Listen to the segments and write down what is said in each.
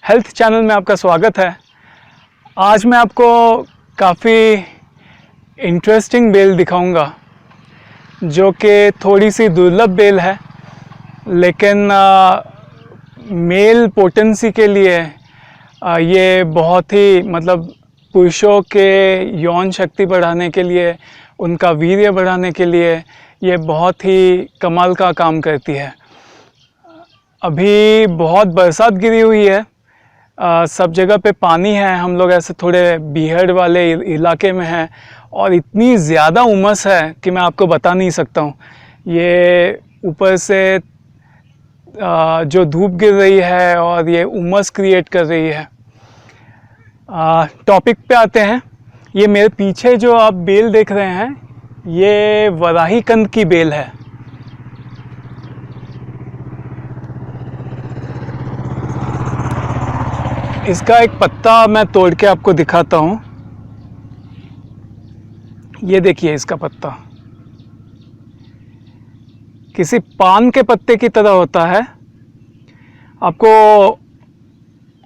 Health channel में आपका स्वागत है। आज मैं आपको काफ़ी इंटरेस्टिंग बेल दिखाऊंगा जो कि थोड़ी सी दुर्लभ बेल है, लेकिन मेल पोटेंसी के लिए ये बहुत ही पुरुषों के यौन शक्ति बढ़ाने के लिए, उनका वीर्य बढ़ाने के लिए ये बहुत ही कमाल का काम करती है। अभी बहुत बरसात गिरी हुई है, सब जगह पे पानी है। हम लोग ऐसे थोड़े बीहड़ वाले इलाके में हैं और इतनी ज़्यादा उमस है कि मैं आपको बता नहीं सकता हूँ। ये ऊपर से जो धूप गिर रही है और ये उमस क्रिएट कर रही है। टॉपिक पे आते हैं। ये मेरे पीछे जो आप बेल देख रहे हैं, ये वराही कंद की बेल है। इसका एक पत्ता मैं तोड़ के आपको दिखाता हूँ। ये देखिए, इसका पत्ता किसी पान के पत्ते की तरह होता है। आपको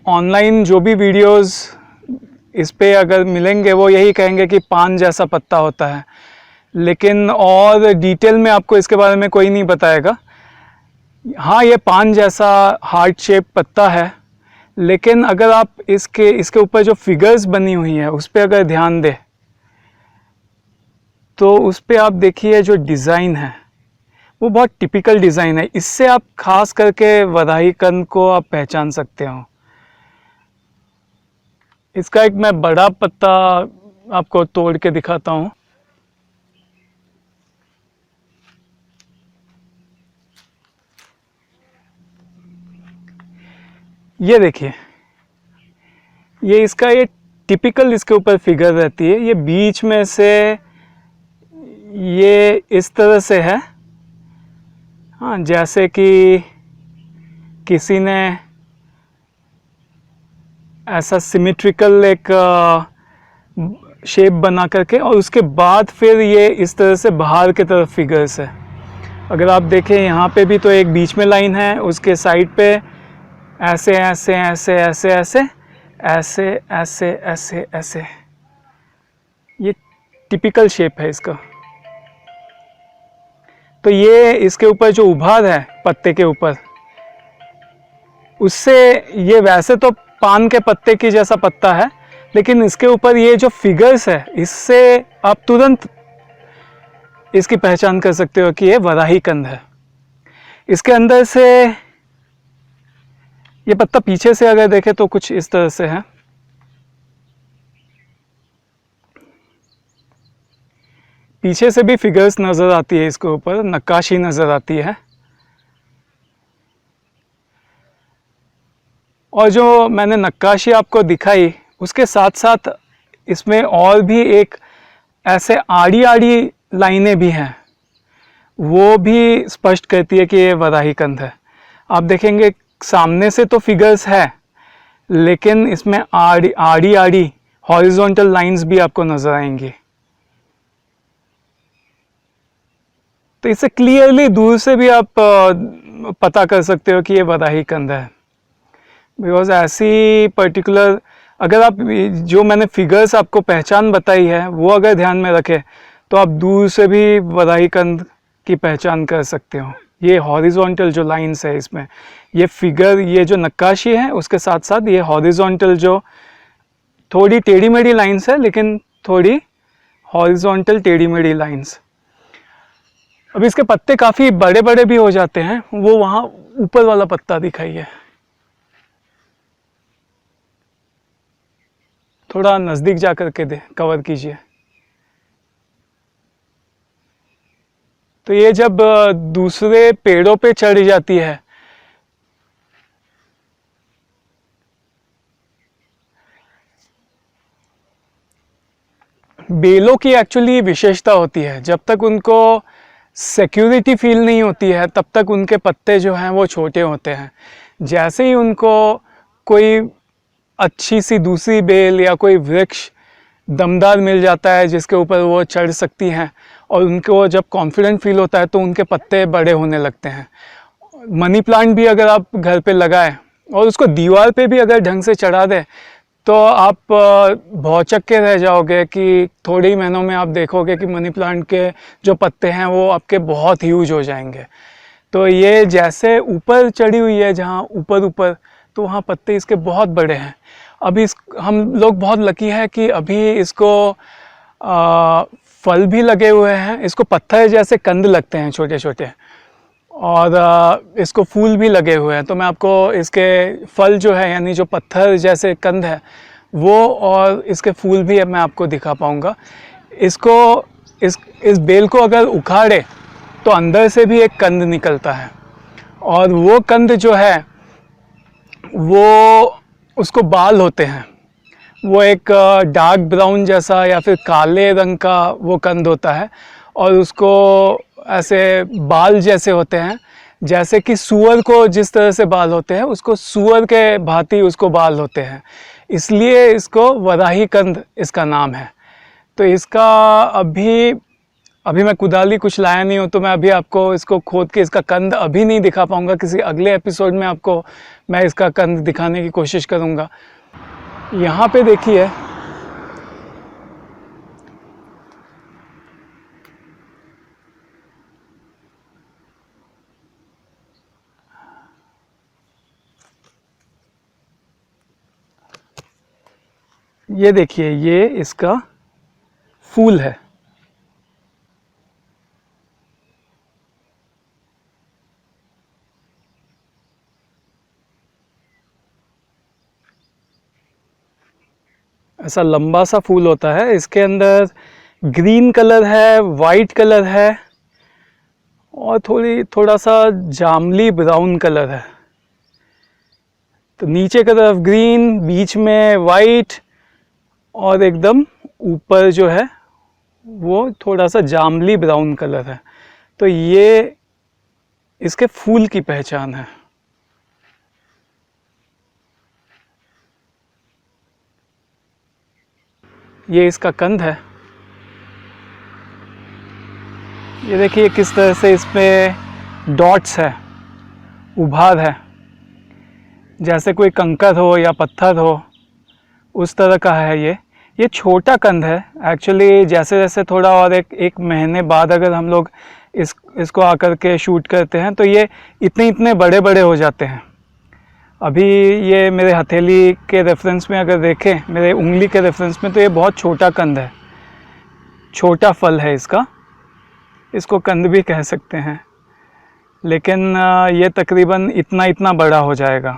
ऑनलाइन जो भी वीडियोस इस पे अगर मिलेंगे वो यही कहेंगे कि पान जैसा पत्ता होता है, लेकिन और डिटेल में आपको इसके बारे में कोई नहीं बताएगा। हाँ, ये पान जैसा हार्ट शेप पत्ता है, लेकिन अगर आप इसके ऊपर जो फिगर्स बनी हुई है उस पर अगर ध्यान दें तो उस पर आप देखिए जो डिज़ाइन है वो बहुत टिपिकल डिज़ाइन है। इससे आप खास करके वराही कंद को आप पहचान सकते हो। इसका एक मैं बड़ा पत्ता आपको तोड़ के दिखाता हूँ। ये देखिए, ये इसका ये टिपिकल इसके ऊपर फिगर रहती है। ये बीच में से ये इस तरह से है, हाँ, जैसे कि किसी ने ऐसा सिमेट्रिकल एक शेप बना करके, और उसके बाद फिर ये इस तरह से बाहर की तरफ फिगर्स है। अगर आप देखें यहाँ पे भी तो एक बीच में लाइन है, उसके साइड पे ऐसे ऐसे ऐसे ऐसे ऐसे ऐसे ऐसे ऐसे ऐसे, ये टिपिकल शेप है इसका। तो ये इसके ऊपर जो उभार है पत्ते के ऊपर, उससे ये वैसे तो पान के पत्ते की जैसा पत्ता है, लेकिन इसके ऊपर ये जो फिगर्स है, इससे आप तुरंत इसकी पहचान कर सकते हो कि ये वराही कंद है। इसके अंदर से ये पत्ता पीछे से अगर देखें तो कुछ इस तरह से है। पीछे से भी फिगर्स नज़र आती है, इसके ऊपर नक्काशी नज़र आती है। और जो मैंने नक्काशी आपको दिखाई, उसके साथ साथ इसमें और भी एक ऐसे आड़ी आड़ी लाइनें भी हैं, वो भी स्पष्ट करती है कि ये वराही कंद है। आप देखेंगे सामने से तो फिगर्स है, लेकिन इसमें आड़ी आड़ी हॉरिजॉन्टल लाइंस भी आपको नज़र आएंगी। तो इससे क्लियरली दूर से भी आप पता कर सकते हो कि ये वराही कंद है। बिकॉज ऐसी पर्टिकुलर, अगर आप जो मैंने फिगर्स आपको पहचान बताई है वो अगर ध्यान में रखें तो आप दूर से भी वराही कंद की पहचान कर सकते हो। ये हॉरिजॉन्टल जो लाइंस है, इसमें ये फिगर, ये जो नक्काशी है, उसके साथ साथ ये हॉरिजॉन्टल जो थोड़ी टेढ़ी मेढ़ी लाइंस है, लेकिन थोड़ी हॉरिजॉन्टल टेढ़ी मेढ़ी लाइंस। अब इसके पत्ते काफ़ी बड़े बड़े भी हो जाते हैं। वो वहाँ ऊपर वाला पत्ता दिखाइए, थोड़ा नज़दीक जा कर के कवर कीजिए। तो ये जब दूसरे पेड़ों पे चढ़ जाती है बेलों की एक्चुअली विशेषता होती है, जब तक उनको सिक्योरिटी फील नहीं होती है तब तक उनके पत्ते जो हैं वो छोटे होते हैं। जैसे ही उनको कोई अच्छी सी दूसरी बेल या कोई वृक्ष दमदार मिल जाता है जिसके ऊपर वो चढ़ सकती हैं, और उनको जब कॉन्फिडेंट फील होता है तो उनके पत्ते बड़े होने लगते हैं। मनी प्लांट भी अगर आप घर पे लगाएं और उसको दीवार पे भी अगर ढंग से चढ़ा दें तो आप भौचक्के के रह जाओगे कि थोड़े ही महीनों में आप देखोगे कि मनी प्लांट के जो पत्ते हैं वो आपके बहुत ह्यूज हो जाएंगे। तो ये जैसे ऊपर चढ़ी हुई है जहाँ ऊपर ऊपर, तो वहाँ पत्ते इसके बहुत बड़े हैं। अभी इस हम लोग बहुत लकी है कि अभी इसको फल भी लगे हुए हैं, इसको पत्थर जैसे कंद लगते हैं छोटे छोटे, और इसको फूल भी लगे हुए हैं। तो मैं आपको इसके फल जो है यानी जो पत्थर जैसे कंद है वो और इसके फूल भी अब मैं आपको दिखा पाऊँगा। इसको इस बेल को अगर उखाड़े तो अंदर से भी एक कंद निकलता है, और वो कंद जो है वो उसको बाल होते हैं, वो एक डार्क ब्राउन जैसा या फिर काले रंग का वो कंद होता है, और उसको ऐसे बाल जैसे होते हैं, जैसे कि सूअर को जिस तरह से बाल होते हैं उसको सूअर के भांति उसको बाल होते हैं, इसलिए इसको वराही कंद इसका नाम है। तो इसका अभी मैं कुदाली कुछ लाया नहीं हूँ, तो मैं अभी आपको इसको खोद के इसका कंद अभी नहीं दिखा पाऊँगा। किसी अगले एपिसोड में आपको मैं इसका कंद दिखाने की कोशिश करूँगा। यहाँ पे देखिए, ये देखिए, ये इसका फूल है। ऐसा लंबा सा फूल होता है, इसके अंदर ग्रीन कलर है, वाइट कलर है और थोड़ा सा जामली ब्राउन कलर है। तो नीचे की तरफ ग्रीन, बीच में वाइट, और एकदम ऊपर जो है वो थोड़ा सा जामली ब्राउन कलर है। तो ये इसके फूल की पहचान है। ये इसका कंद है। ये देखिए किस तरह से इसमें डॉट्स है, उभार है, जैसे कोई कंकर हो या पत्थर हो उस तरह का है। ये छोटा कंद है एक्चुअली। जैसे जैसे थोड़ा और एक महीने बाद अगर हम लोग इसको आकर के शूट करते हैं तो ये इतने बड़े बड़े हो जाते हैं। अभी ये मेरे हथेली के रेफरेंस में अगर देखें, मेरे उंगली के रेफरेंस में, तो ये बहुत छोटा कंद है, छोटा फल है इसका। इसको कंद भी कह सकते हैं, लेकिन ये तकरीबन इतना बड़ा हो जाएगा।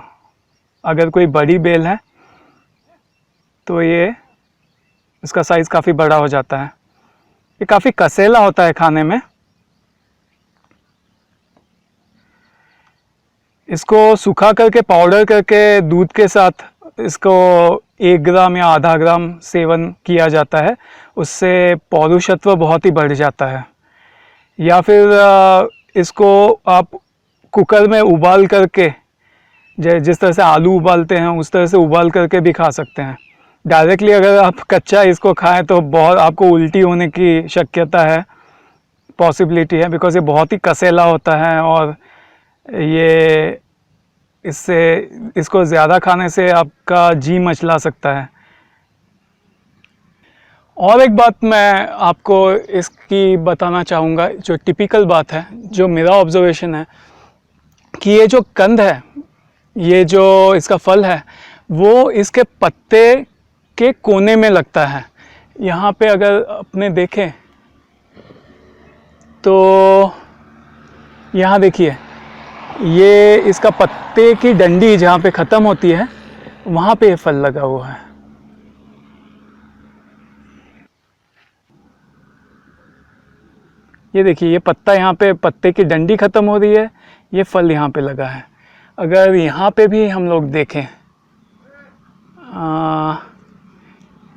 अगर कोई बड़ी बेल है तो ये इसका साइज़ काफ़ी बड़ा हो जाता है। ये काफ़ी कसेला होता है खाने में। इसको सुखा करके पाउडर करके दूध के साथ इसको 1 ग्राम या आधा ग्राम सेवन किया जाता है, उससे पौरुषत्व बहुत ही बढ़ जाता है। या फिर इसको आप कुकर में उबाल करके, जिस तरह से आलू उबालते हैं उस तरह से उबाल करके भी खा सकते हैं। डायरेक्टली अगर आप कच्चा इसको खाएं तो बहुत आपको उल्टी होने की शक्यता है, पॉसिबिलिटी है, बिकॉज़ ये बहुत ही कसेला होता है, और ये इसको ज़्यादा खाने से आपका जी मचला सकता है। और एक बात मैं आपको इसकी बताना चाहूँगा, जो टिपिकल बात है, जो मेरा ऑब्जर्वेशन है, कि ये जो कंद है, ये जो इसका फल है, वो इसके पत्ते के कोने में लगता है। यहाँ पे अगर अपने देखें तो यहाँ देखिए, ये इसका पत्ते की डंडी जहाँ पे ख़त्म होती है वहाँ पे ये फल लगा हुआ है। ये देखिए, ये पत्ता, यहाँ पे पत्ते की डंडी ख़त्म हो रही है, ये फल यहाँ पे लगा है। अगर यहाँ पे भी हम लोग देखें,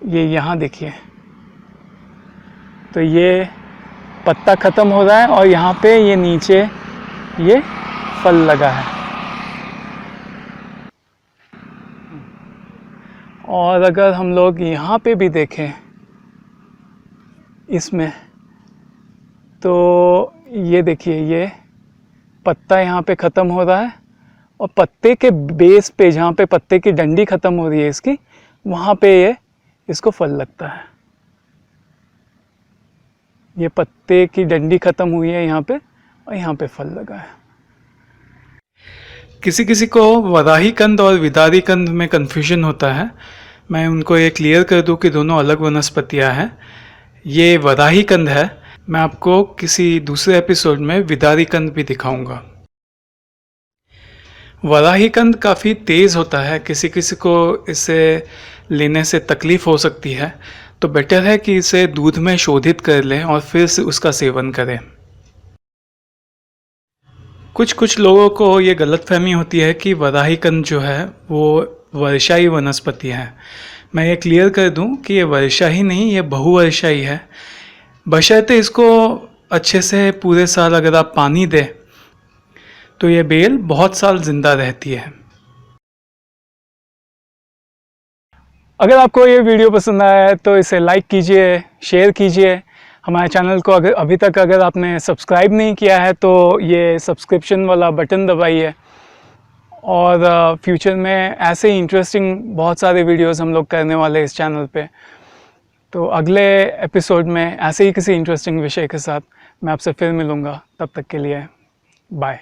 ये यहाँ देखिए, तो ये पत्ता ख़त्म हो रहा है और यहाँ पे ये नीचे ये फल लगा है। और अगर हम लोग यहाँ पे भी देखें इसमें, तो ये देखिए, ये पत्ता यहाँ पे ख़त्म हो रहा है और पत्ते के बेस पे, जहाँ पे पत्ते की डंडी ख़त्म हो रही है इसकी, वहाँ पे ये इसको फल लगता है। ये पत्ते की डंडी ख़त्म हुई है यहाँ पे, और यहाँ पे फल लगा है। किसी किसी को वराही कंद और विदारी कंद में कन्फ्यूजन होता है। मैं उनको ये क्लियर कर दूं कि दोनों अलग वनस्पतियाँ हैं। ये वराही कंद है। मैं आपको किसी दूसरे एपिसोड में विदारी कंद भी दिखाऊंगा। वराही कंद काफ़ी तेज़ होता है, किसी किसी को इसे लेने से तकलीफ़ हो सकती है, तो बेटर है कि इसे दूध में शोधित कर लें और फिर से उसका सेवन करें। कुछ लोगों को ये गलतफहमी होती है कि वराही कंद जो है वो वर्षाई वनस्पति है। मैं ये क्लियर कर दूं कि ये वर्षाई नहीं, ये बहुवर्षाई है। बशर्ते इसको अच्छे से पूरे साल अगर आप पानी दें तो ये बेल बहुत साल जिंदा रहती है। अगर आपको ये वीडियो पसंद आया है तो इसे लाइक कीजिए, शेयर कीजिए। हमारे चैनल को अगर अभी तक अगर आपने सब्सक्राइब नहीं किया है तो ये सब्सक्रिप्शन वाला बटन दबाइए। और फ्यूचर में ऐसे ही इंटरेस्टिंग बहुत सारे वीडियोस हम लोग करने वाले हैं इस चैनल पे। तो अगले एपिसोड में ऐसे ही किसी इंटरेस्टिंग विषय के साथ मैं आपसे फिर मिलूँगा। तब तक के लिए बाय।